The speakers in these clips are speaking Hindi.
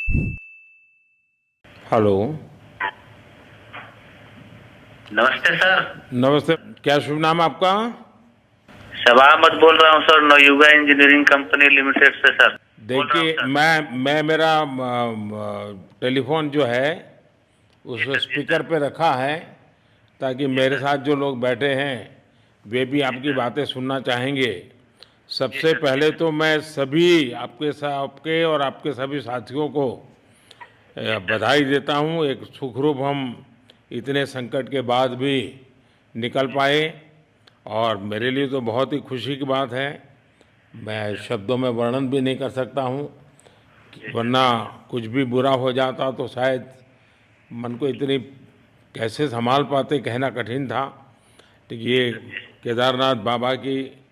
हेलो। नमस्ते सर। नमस्ते। क्या शुभ नाम आपका? शबा अहमद बोल रहा हूँ sir, Navayuga engineering company limited से सर बोल रहा हूँ देखिए, सर। मैं मेरा टेलीफोन जो है उस जी सर, जी स्पीकर सर। पे रखा है ताकि जी मेरे सर। साथ जो लोग बैठे हैं वे भी जी आपकी सर। बातें सुनना चाहेंगे। जी सबसे सर, जी पहले सर। तो मैं सभी आपके और आपके सभी साथियों को जी सर। बधाई देता हूँ। एक सुखरूप हम इतने संकट के बाद भी निकल जी पाए सर। और जी मेरे लिए तो बहुत ही खुशी की बात है। जी मैं सर। शब्दों में वर्णन भी नहीं कर सकता हूँ, जी सर। वरना कुछ भी बुरा हो जाता तो शायद मन को इतनी कैसे संभाल पाते कहना कठिन था। तो जी ये सर। जी सर। केदारनाथ बाबा की,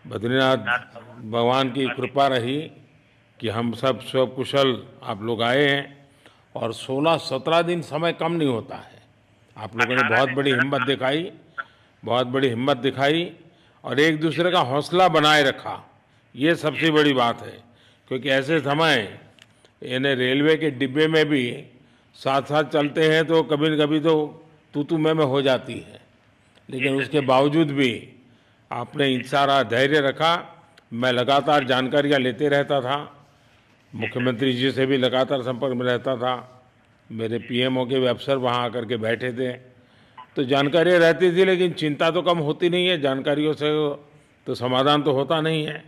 बद्रीनाथ नाथ बाबा भगवान की कृपा की। कृपा रही कि हम सब कुशल आप लोग आए हैं। और 16-17 दिन समय कम नहीं होता है। आप लोगों ने 18 बहुत दिन बड़ी सर। हिम्मत दिखाई, बहुत बड़ी हिम्मत दिखाई और एक जी दूसरे सर। का हौसला बनाए रखा। ये जी सबसे सर। बड़ी बात है, क्योंकि जी ऐसे सर। समय यानी रेलवे के डिब्बे में भी साथ साथ जी चलते हैं तो कभी न कभी तो तू मैं हो जाती है, जी लेकिन सर। उसके जी सर। बावजूद भी आपने जी सर। सारा धैर्य रखा। मैं लगातार जी सर। जानकारियाँ लेते रहता था, जी सर। जी मुख्यमंत्री सर। जी से भी लगातार संपर्क में रहता था। मेरे जी सर। पीएमओ के भी अफसर वहाँ आकर के बैठे थे, तो जी सर। जानकारियाँ रहती थी, लेकिन चिंता तो कम होती नहीं है। जानकारियों से तो समाधान तो होता नहीं है।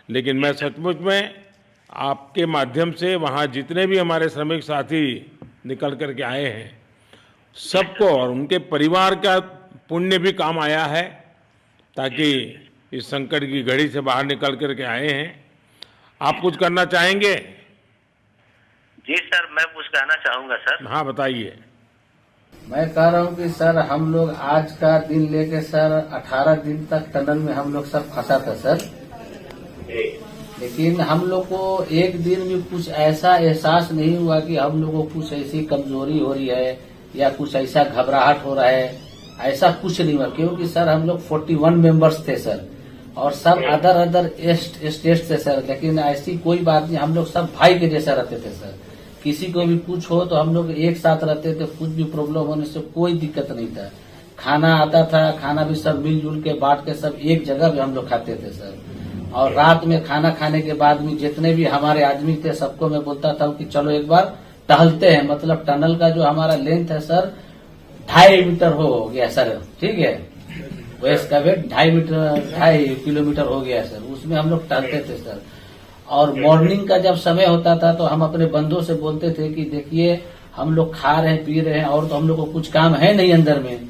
लेकिन जी मैं सर। सचमुच में आपके माध्यम से वहाँ जितने भी हमारे श्रमिक साथी निकल कर के आए हैं जी सबको सर। और उनके परिवार का पुण्य भी काम आया है, जी ताकि सर। जी सर। इस संकट की घड़ी से बाहर निकल कर के आए हैं। जी आप कुछ सर। करना चाहेंगे? जी सर, मैं कुछ कहना चाहूंगा सर। हाँ, बताइए। मैं कह रहा हूँ कि सर हम लोग आज का दिन लेके सर 18 दिन तक टनल में हम लोग सब फंसा था सर। जी। लेकिन हम लोग को एक दिन भी कुछ ऐसा एहसास नहीं हुआ कि हम लोग को कुछ ऐसी कमजोरी हो रही है या कुछ ऐसा घबराहट हो रहा है। ऐसा कुछ नहीं हुआ, क्योंकि सर हम लोग 41 मेंबर्स थे सर, और सब अदर अदर स्टेट थे सर। लेकिन ऐसी कोई बात नहीं, हम लोग सब भाई के जैसा रहते थे सर। किसी को भी कुछ हो तो हम लोग एक साथ रहते थे, कुछ भी प्रॉब्लम होने से कोई दिक्कत नहीं था। खाना आता था, खाना भी सब मिलजुल के बांट के सब एक जगह भी हम लोग खाते थे सर। और रात में खाना खाने के बाद में जितने भी हमारे आदमी थे सबको मैं बोलता था कि चलो एक बार टहलते हैं। मतलब टनल का जो हमारा लेंथ है सर 2.5 मीटर हो गया सर, ठीक है। वेस्ट का वेट 2.5 किलोमीटर हो गया सर। उसमें हम लोग टहलते थे सर। और मॉर्निंग का जब समय होता था तो हम अपने बंधुओं से बोलते थे कि देखिए हम लोग खा रहे हैं पी रहे हैं और तो हम लोग को कुछ काम है नहीं अंदर में,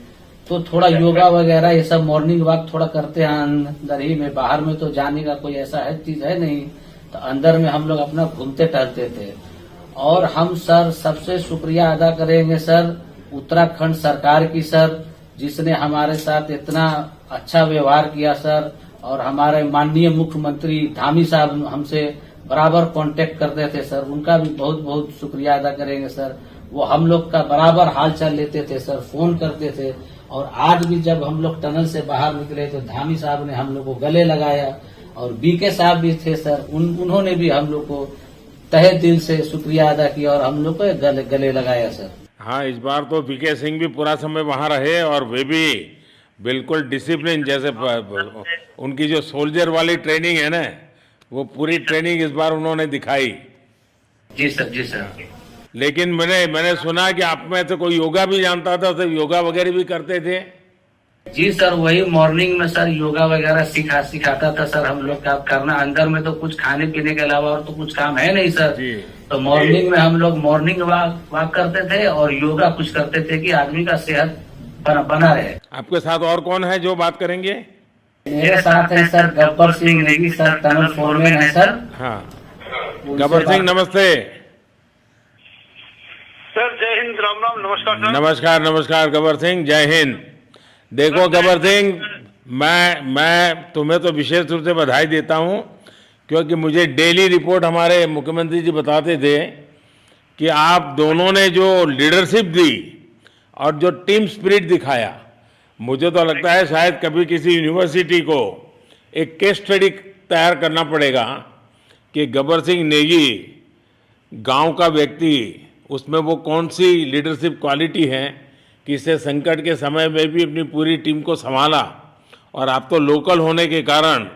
तो थोड़ा योगा वगैरह ये सब मॉर्निंग वॉक थोड़ा करते हैं अंदर ही में। बाहर में तो जाने का कोई ऐसा है चीज है नहीं, तो अंदर में हम लोग अपना घूमते टहलते थे। और हम सर सबसे शुक्रिया अदा करेंगे सर उत्तराखंड सरकार की सर, जिसने हमारे साथ इतना अच्छा व्यवहार किया सर। और हमारे माननीय मुख्यमंत्री धामी साहब हमसे बराबर कांटेक्ट करते थे सर, उनका भी बहुत बहुत शुक्रिया अदा करेंगे सर। वो हम लोग का बराबर हाल चाल लेते थे सर, फोन करते थे। और आज भी जब हम लोग टनल से बाहर निकले तो धामी साहब ने हम लोग को गले लगाया, और बीके साहब भी थे सर, उन्होंने भी हम लोग को तहे दिल से शुक्रिया अदा किया और हम लोग को गले लगाया सर। हाँ, इस बार तो बीके सिंह भी पूरा समय वहाँ रहे और वे भी बिल्कुल डिसिप्लिन जैसे उनकी जो सोल्जर वाली ट्रेनिंग है ना, वो पूरी जी सर। ट्रेनिंग इस बार उन्होंने दिखाई। जी सर। जी सर। लेकिन मैंने सुना कि आप में से कोई योगा भी जानता था, तो योगा वगैरह भी करते थे। जी सर, वही मॉर्निंग में सर योगा वगैरह सिखाता था सर हम लोग का करना। अंदर में तो कुछ खाने पीने के अलावा और तो कुछ काम है नहीं सर। जी। तो मॉर्निंग में हम लोग मॉर्निंग वॉक करते थे और योगा कुछ करते थे कि आदमी का सेहत बना रहे। आपके साथ और कौन है जो बात करेंगे? मेरे साथ है sir Gabbar Singh Negi sir, tunnel foreman है सर। हाँ, उनसे गब्बर सिंह बात- नमस्ते। सर जय हिंद, राम राम, नमस्कार सर। नमस्कार नमस्कार गब्बर सिंह, जय हिंद। देखो गब्बर सिंह, मैं तुम्हें तो विशेष रूप से बधाई देता हूँ, क्योंकि मुझे डेली रिपोर्ट हमारे मुख्यमंत्री जी बताते थे कि आप दोनों ने जो लीडरशिप दी और जो टीम स्पिरिट दिखाया, मुझे तो लगता है शायद कभी किसी यूनिवर्सिटी को एक केस स्टडी तैयार करना पड़ेगा कि गब्बर सिंह नेगी गांव का व्यक्ति, उसमें वो कौन सी लीडरशिप क्वालिटी है कि इससे संकट के समय में भी अपनी पूरी टीम को संभाला, और आप तो लोकल होने के कारण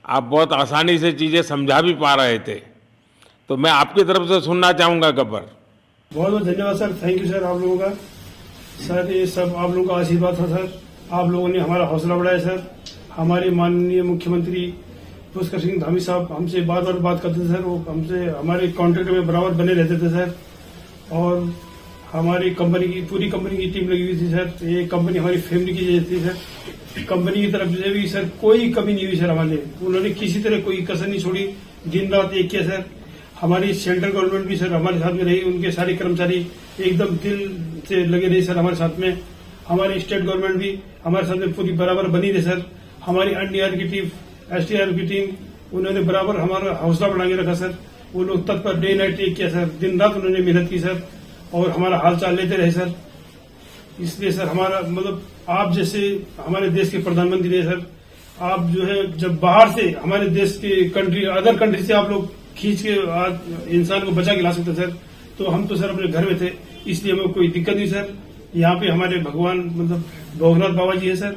आप बहुत आसानी से चीज़ें समझा भी पा रहे थे। तो मैं आपकी तरफ से सुनना चाहूँगा गब्बर। बहुत बहुत धन्यवाद सर, थैंक यू सर आप लोगों का। सर ये सब आप लोगों का आशीर्वाद था सर, आप लोगों ने हमारा हौसला बढ़ाया सर। हमारे माननीय मुख्यमंत्री पुष्कर सिंह धामी साहब हमसे बात करते थे सर, वो हमसे हमारे कॉन्ट्रैक्ट में बराबर बने रहते थे सर। और हमारी कंपनी की पूरी कंपनी की टीम लगी हुई थी सर। ये कंपनी हमारी फैमिली की जैसी थी सर। कंपनी की तरफ से भी सर कोई कमी नहीं हुई सर हमारे, उन्होंने किसी तरह कोई कसर नहीं छोड़ी, दिन रात एक किया सर। हमारी सेंट्रल गवर्नमेंट भी सर हमारे साथ में रही, उनके सारे कर्मचारी एकदम दिल से लगे रहे सर हमारे साथ में। हमारी स्टेट गवर्नमेंट भी हमारे साथ में पूरी बराबर बनी रही सर। हमारी एनडीआर की टीम, एसडीआर की टीम, उन्होंने बराबर हमारा हौसला बढ़ा के रखा सर। वो लोग तत्पर डे नाइट एक किया सर, दिन रात उन्होंने मेहनत की सर और हमारा हालचाल लेते रहे सर। इसलिए सर हमारा मतलब आप जैसे हमारे देश के प्रधानमंत्री है सर, आप जो है जब बाहर से हमारे देश के कंट्री अदर कंट्री से आप लोग खींच के आज इंसान को बचा के ला सकते सर, तो हम तो सर अपने घर में थे, इसलिए हमें कोई दिक्कत नहीं सर। यहाँ पे हमारे भगवान मतलब भोगनाथ बाबा जी है सर,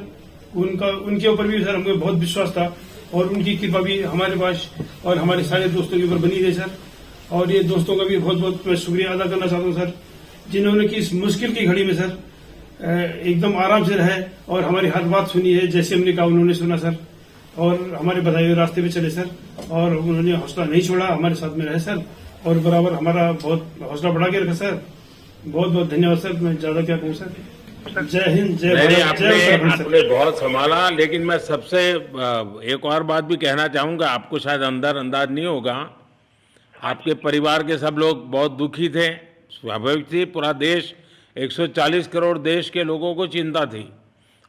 उनके ऊपर भी सर हमें बहुत विश्वास था और उनकी कृपा भी हमारे पास और हमारे सारे दोस्तों के ऊपर बनी रही सर। और ये दोस्तों का भी बहुत बहुत मैं शुक्रिया अदा करना चाहता हूँ सर, जिन्होंने कि इस मुश्किल की घड़ी में सर एकदम आराम से रहे और हमारी हर बात सुनी है, जैसे हमने कहा उन्होंने सुना सर और हमारे बताए हुए रास्ते पे चले सर। और उन्होंने हौसला नहीं छोड़ा, हमारे साथ में रहे सर और बराबर हमारा बहुत हौसला बढ़ा के रखा सर। बहुत बहुत धन्यवाद सर, मैं ज्यादा क्या कहूँ सर। जय हिंद, जय भारत, जय उत्तराखंड सर। आपने बहुत संभाला, लेकिन मैं सबसे एक और बात भी कहना चाहूँगा, आपको शायद अंदाज नहीं होगा, आपके परिवार के सब लोग बहुत दुखी थे, स्वाभाविक थी। पूरा देश 140 करोड़ देश के लोगों को चिंता थी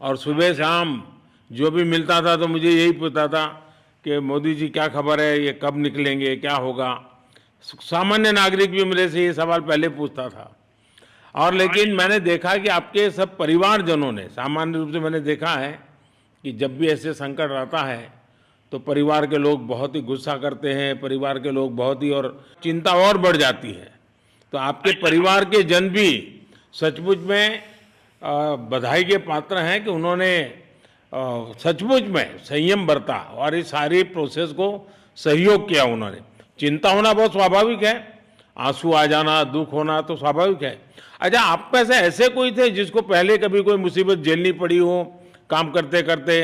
और सुबह शाम जो भी मिलता था तो मुझे यही पूछता था कि मोदी जी क्या खबर है, ये कब निकलेंगे, क्या होगा। सामान्य नागरिक भी मेरे से ये सवाल पहले पूछता था। और लेकिन मैंने देखा कि आपके सब परिवारजनों ने, सामान्य रूप से मैंने देखा है कि जब भी ऐसे संकट आता है तो परिवार के लोग बहुत ही गुस्सा करते हैं, परिवार के लोग बहुत ही, और चिंता और बढ़ जाती है। तो आपके परिवार के जन भी सचमुच में बधाई के पात्र हैं कि उन्होंने सचमुच में संयम बरता और इस सारी प्रोसेस को सहयोग किया उन्होंने। चिंता होना बहुत स्वाभाविक है, आंसू आ जाना, दुख होना तो स्वाभाविक है। अच्छा, आप में से ऐसे कोई थे जिसको पहले कभी कोई मुसीबत झेलनी पड़ी हो काम करते करते?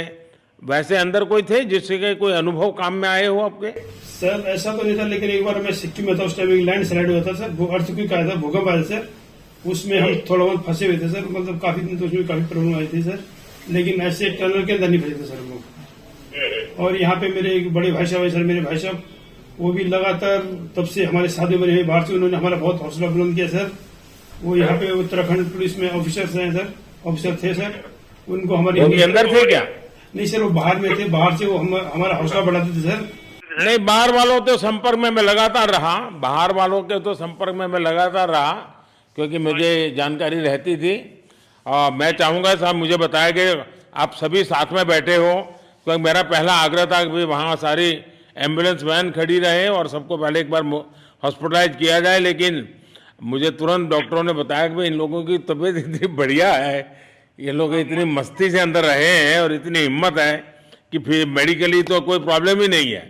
वैसे अंदर कोई थे जिससे कोई अनुभव काम में आए हो आपके? सर ऐसा तो नहीं था, लेकिन एक बार मैं सिक्किम में था, उस टाइम लैंड स्लाइड हुआ था सर, अर्थक्वेक आया था, भूकंप आया सर, उसमें हम थोड़ा बहुत फंसे हुए थे सर, मतलब काफी दिन तो उसमें काफी प्रॉब्लम आई थी सर, लेकिन ऐसे टनल के अंदर नहीं फंसे थे सर हम लोग। और यहाँ पे मेरे एक बड़े भाई साहब है सर, मेरे भाई साहब वो भी लगातार तब से हमारे साथ में रहे बाहर से, उन्होंने हमारा बहुत हौसला बुलंद किया सर। वो यहाँ पे उत्तराखंड पुलिस में ऑफिसर्स हैं सर, ऑफिसर थे सर, उनको हमारी अंदर थे क्या? नहीं सर, वो बाहर में थे, बाहर से वो हमारा हौसला बढ़ाते थे सर। नहीं, बाहर वालों तो संपर्क में मैं लगातार रहा, बाहर वालों के तो संपर्क में मैं लगातार रहा क्योंकि मुझे जानकारी रहती थी। और मैं चाहूँगा साहब मुझे बताया कि आप सभी साथ में बैठे हो, क्योंकि मेरा पहला आग्रह था कि वहाँ सारी एम्बुलेंस वैन खड़ी रहे और सबको पहले एक बार हॉस्पिटलाइज किया जाए। लेकिन मुझे तुरंत डॉक्टरों ने बताया कि भाई इन लोगों की तबीयत इतनी बढ़िया है, ये लोग इतनी मस्ती से अंदर रहे हैं और इतनी हिम्मत है कि फिर मेडिकली तो कोई प्रॉब्लम ही नहीं है।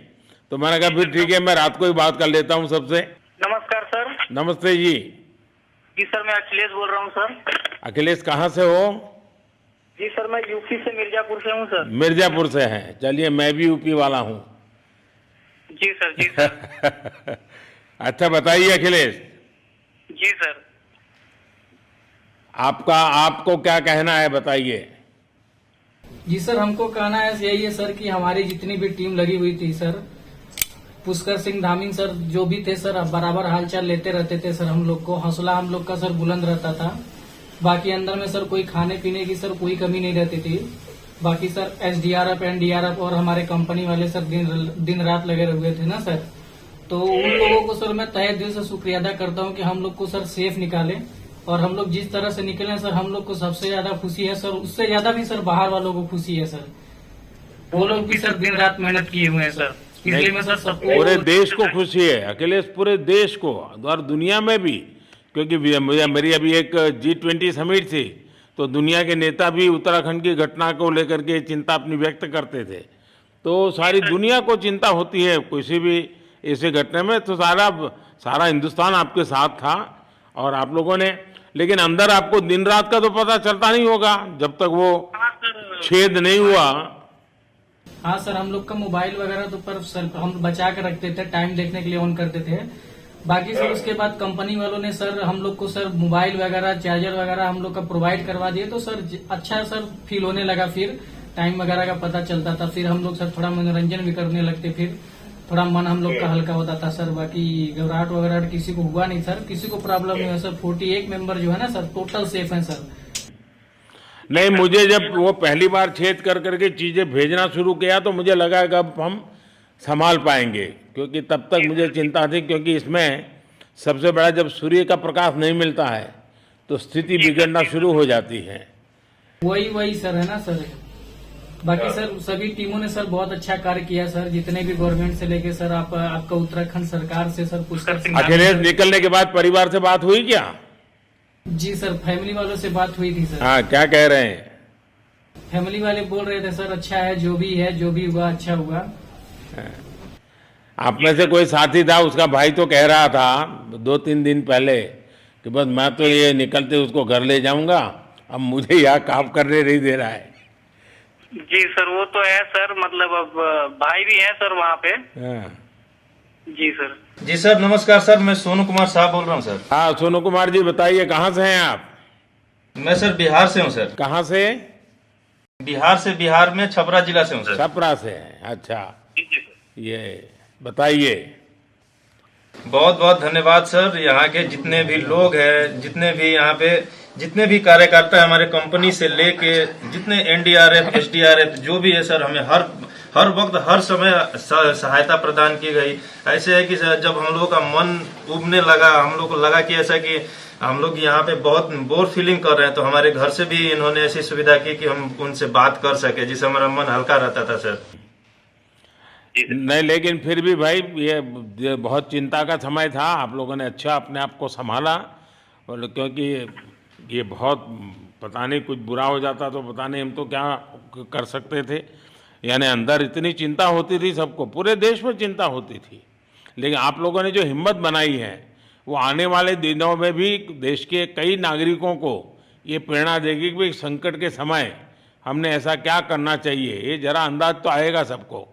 तो मैंने कहा फिर ठीक है, मैं रात को ही बात कर लेता हूँ सबसे। नमस्कार सर। नमस्ते जी। जी सर, मैं अखिलेश बोल रहा हूँ सर। अखिलेश कहाँ से हो? जी सर, मैं यूपी से मिर्जापुर से हूँ सर। मिर्जापुर से हैं, चलिए मैं भी यूपी वाला हूँ। जी सर, जी सर। अच्छा बताइए अखिलेश। जी सर। आपको क्या कहना है, बताइए। जी सर, हमको कहना है यही है सर कि हमारी जितनी भी टीम लगी हुई थी सर, पुष्कर सिंह धामी सर जो भी थे सर, बराबर हालचाल लेते रहते थे सर। हम लोग को हौसला हम लोग का सर बुलंद रहता था। बाकी अंदर में सर कोई खाने पीने की सर कोई कमी नहीं रहती थी। बाकी सर एसडीआरएफ, एनडीआरएफ और हमारे कंपनी वाले सर दिन रात लगे हुए थे ना सर, तो उन लोगों को सर मैं तहे दिल से शुक्रिया अदा करता हूँ कि हम लोग को सर सेफ निकाले। और हम लोग जिस तरह से निकले सर, हम लोग को सबसे ज्यादा खुशी है सर, उससे ज्यादा भी सर बाहर वालों को खुशी है सर, वो लोग भी सर दिन रात मेहनत किए हुए हैं सर। इसलिए मैं सर सबको पूरे देश को खुशी है, अखिलेश, पूरे देश को और दुनिया में भी, क्योंकि मेरी अभी एक G20 समिट थी, तो दुनिया के नेता भी उत्तराखंड की घटना को लेकर के चिंता अपनी व्यक्त करते थे। तो सारी दुनिया को चिंता होती है किसी भी ऐसे घटना में, तो सारा हिंदुस्तान आपके साथ था और आप लोगों ने, लेकिन अंदर आपको दिन रात का तो पता चलता नहीं होगा जब तक वो छेद नहीं हुआ। हाँ सर, हम लोग का मोबाइल वगैरह तो पर सर हम बचा कर रखते थे, टाइम देखने के लिए ऑन करते थे। बाकी सर उसके बाद कंपनी वालों ने सर हम लोग को सर मोबाइल वगैरह, चार्जर वगैरह हम लोग का प्रोवाइड करवा दिए, तो सर अच्छा सर फील होने लगा। फिर टाइम वगैरह का पता चलता था, फिर हम लोग सर थोड़ा मनोरंजन भी करने लगते, फिर थोड़ा मन हम लोग का हल्का होता था सर। बाकी घबराहट वगैरह किसी को हुआ नहीं सर, किसी को प्रॉब्लम नहीं हुआ सर। 48 मेंबर जो है ना सर, टोटल सेफ हैं सर। नहीं, मुझे जब वो पहली बार छेद कर करके चीजें भेजना शुरू किया तो मुझे लगा कि अब हम संभाल पाएंगे, क्योंकि तब तक मुझे चिंता थी, क्योंकि इसमें सबसे बड़ा जब सूर्य का प्रकाश नहीं मिलता है तो स्थिति बिगड़ना शुरू हो जाती है। वही सर है ना सर। बाकी सर सभी टीमों ने सर बहुत अच्छा कार्य किया सर, जितने भी गवर्नमेंट से लेके सर आपका उत्तराखंड सरकार से सर पुष्कर सिंह। अखिलेश निकलने के बाद परिवार से बात हुई क्या? जी सर, फैमिली वालों से बात हुई थी सर। हाँ, क्या कह रहे हैं? फैमिली वाले बोल रहे थे सर अच्छा है, जो भी हुआ अच्छा हुआ। आप में से कोई साथी था, उसका भाई तो कह रहा था 2-3 दिन पहले कि बस मैं तो ये निकलते उसको घर ले जाऊंगा, अब मुझे यहाँ काम करने नहीं दे रहा है। जी सर, वो तो है सर, मतलब अब भाई भी है सर वहाँ पे। हाँ जी सर। जी सर, नमस्कार सर, मैं सोनू कुमार साहब बोल रहा हूँ सर। हाँ, सोनू कुमार जी बताइए, कहाँ से हैं आप? मैं सर बिहार से हूँ सर। कहाँ से? बिहार में छपरा जिला से हूँ सर। छपरा से हैं, अच्छा। ये बताइए। बहुत बहुत धन्यवाद सर। यहाँ के जितने भी लोग हैं, जितने भी यहाँ पे जितने भी कार्यकर्ता है हमारे कंपनी से लेके, जितने NDRF SDRF जो भी है सर, हमें हर वक्त हर समय सहायता प्रदान की गई। ऐसे है कि सर जब हम लोग का मन उबने लगा, हम लोग को लगा कि ऐसा कि हम लोग यहाँ पे बहुत बोर फीलिंग कर रहे हैं, तो हमारे घर से भी इन्होंने ऐसी सुविधा की कि हम उनसे बात कर सके, जिससे हमारा मन हल्का रहता था सर। नहीं, लेकिन फिर भी भाई ये बहुत चिंता का समय था, आप लोगों ने अच्छा अपने आप को संभाला, और क्योंकि ये बहुत पता नहीं कुछ बुरा हो जाता तो पता नहीं हम तो क्या कर सकते थे। यानी अंदर इतनी चिंता होती थी, सबको, पूरे देश में चिंता होती थी, लेकिन आप लोगों ने जो हिम्मत बनाई है वो आने वाले दिनों में भी देश के कई नागरिकों को ये प्रेरणा देगी कि भाई संकट के समय हमने ऐसा क्या करना चाहिए, ये जरा अंदाज तो आएगा सबको।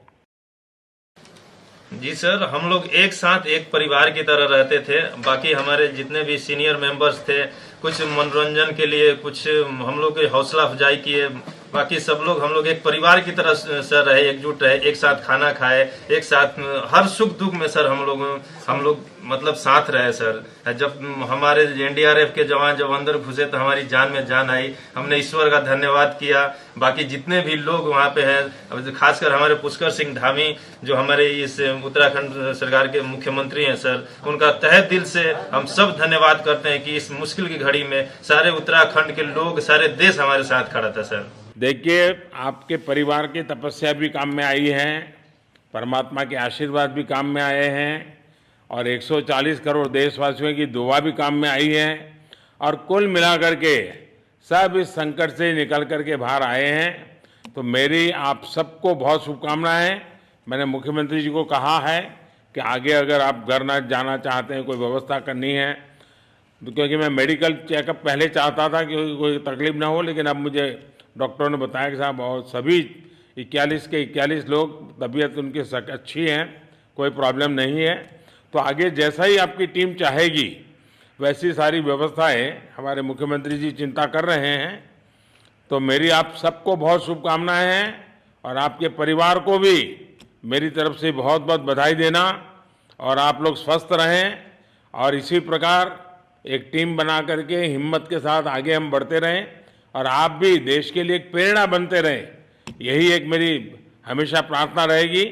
जी सर, हम लोग एक साथ एक परिवार की तरह रहते थे। बाकी हमारे जितने भी सीनियर मेंबर्स थे, कुछ मनोरंजन के लिए, कुछ हम लोग की हौसला अफजाई किए। बाकी सब लोग हम लोग एक परिवार की तरह सर रहे, एकजुट रहे, एक साथ खाना खाए, एक साथ हर सुख दुख में सर हम लोग मतलब साथ रहे सर। जब हमारे NDRF के जवान जब अंदर घुसे तो हमारी जान में जान आई, हमने ईश्वर का धन्यवाद किया। बाकी जितने भी लोग वहाँ पे हैं, खासकर हमारे पुष्कर सिंह धामी जो हमारे इस उत्तराखंड सरकार के मुख्यमंत्री हैं सर, उनका तहे दिल से हम सब धन्यवाद करते हैं कि इस मुश्किल की घड़ी में सारे उत्तराखंड के लोग, सारे देश हमारे साथ खड़ा था सर। देखिए, आपके परिवार की तपस्या भी काम में आई है, परमात्मा के आशीर्वाद भी काम में आए हैं, और 140 करोड़ देशवासियों की दुआ भी काम में आई है, और कुल मिलाकर के सब इस संकट से निकल करके बाहर आए हैं। तो मेरी आप सबको बहुत शुभकामनाएं। मैंने मुख्यमंत्री जी को कहा है कि आगे अगर आप घर न जाना चाहते हैं, कोई व्यवस्था करनी है, क्योंकि मैं मेडिकल चेकअप पहले चाहता था कि कोई तकलीफ ना हो, लेकिन अब मुझे डॉक्टरों ने बताया कि साहब और सभी 41 के 41 लोग तबीयत उनकी अच्छी है, कोई प्रॉब्लम नहीं है। तो आगे जैसा ही आपकी टीम चाहेगी वैसी सारी व्यवस्थाएं हमारे मुख्यमंत्री जी चिंता कर रहे हैं। तो मेरी आप सबको बहुत शुभकामनाएं हैं, और आपके परिवार को भी मेरी तरफ से बहुत बहुत बधाई देना, और आप लोग स्वस्थ रहें, और इसी प्रकार एक टीम बना करके हिम्मत के साथ आगे हम बढ़ते रहें, और आप भी देश के लिए एक प्रेरणा बनते रहें। यही एक मेरी हमेशा प्रार्थना रहेगी,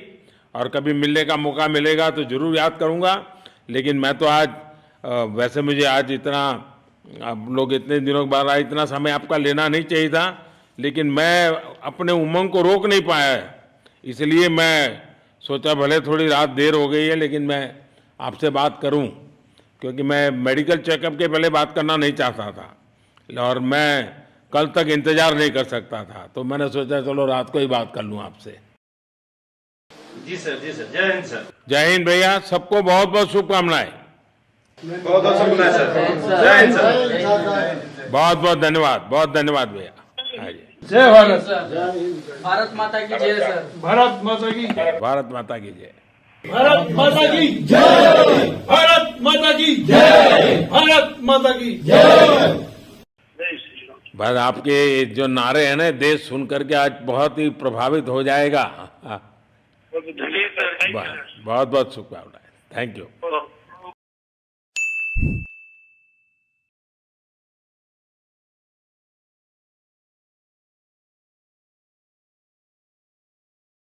और कभी मिलने का मौका मिलेगा तो जरूर याद करूंगा। लेकिन मैं तो आज वैसे मुझे आज इतना, आप लोग इतने दिनों के बाद इतना समय आपका लेना नहीं चाहिए था, लेकिन मैं अपने उमंग को रोक नहीं पाया, इसलिए मैं सोचा भले थोड़ी रात देर हो गई है लेकिन मैं आपसे बात करूं, क्योंकि मैं मेडिकल चेकअप के पहले बात करना नहीं चाहता था और मैं कल तक इंतजार नहीं कर सकता था, तो मैंने सोचा चलो रात को ही बात कर लूं आपसे। जी सर, जय हिंद सर। जय हिंद भैया, सबको बहुत बहुत शुभकामनाएं। बहुत बहुत शुभकामनाएं सर। जय हिंद सर। बहुत बहुत धन्यवाद भैया। हाँ जी। जय भारत। भारत माता की जय सर। भारत माता की भारत माता की जय। भारत माता की जय। भारत माता की जय। भारत माता की जय। बस आपके जो नारे हैं ना, देश सुन करके आज बहुत ही प्रभावित हो जाएगा। जी सर, बहुत बहुत शुभकामनाएं। Thank you.